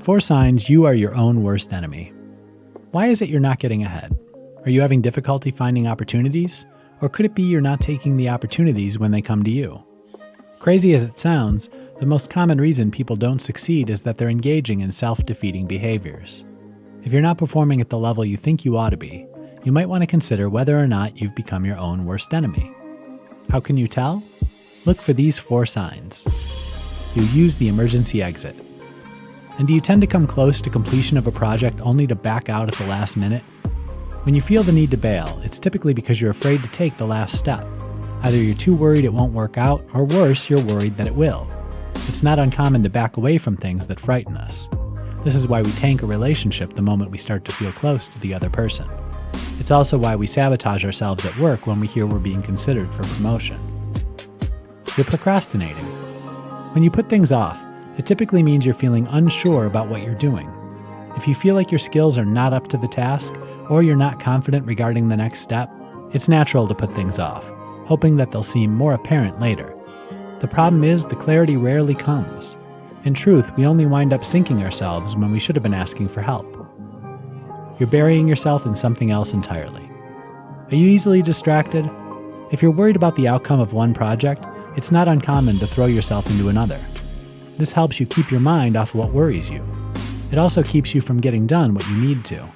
4 signs you are your own worst enemy. Why is it you're not getting ahead? Are you having difficulty finding opportunities? Or could it be you're not taking the opportunities when they come to you? Crazy as it sounds, the most common reason people don't succeed is that they're engaging in self-defeating behaviors. If you're not performing at the level you think you ought to be, you might want to consider whether or not you've become your own worst enemy. How can you tell? Look for these 4 signs. You use the emergency exit. And do you tend to come close to completion of a project only to back out at the last minute? When you feel the need to bail, it's typically because you're afraid to take the last step. Either you're too worried it won't work out, or worse, you're worried that it will. It's not uncommon to back away from things that frighten us. This is why we tank a relationship the moment we start to feel close to the other person. It's also why we sabotage ourselves at work when we hear we're being considered for promotion. You're procrastinating. When you put things off, it typically means you're feeling unsure about what you're doing. If you feel like your skills are not up to the task, or you're not confident regarding the next step, it's natural to put things off, hoping that they'll seem more apparent later. The problem is the clarity rarely comes. In truth, we only wind up sinking ourselves when we should have been asking for help. You're burying yourself in something else entirely. Are you easily distracted? If you're worried about the outcome of one project, it's not uncommon to throw yourself into another. This helps you keep your mind off what worries you. It also keeps you from getting done what you need to.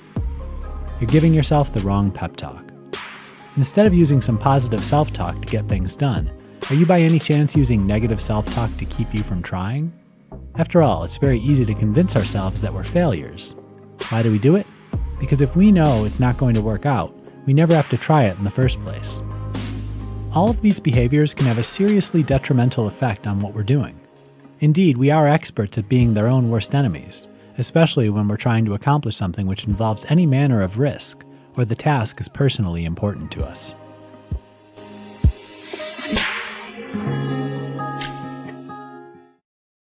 You're giving yourself the wrong pep talk. Instead of using some positive self-talk to get things done, are you by any chance using negative self-talk to keep you from trying? After all, it's very easy to convince ourselves that we're failures. Why do we do it? Because if we know it's not going to work out, we never have to try it in the first place. All of these behaviors can have a seriously detrimental effect on what we're doing. Indeed, we are experts at being their own worst enemies, especially when we're trying to accomplish something which involves any manner of risk, or the task is personally important to us.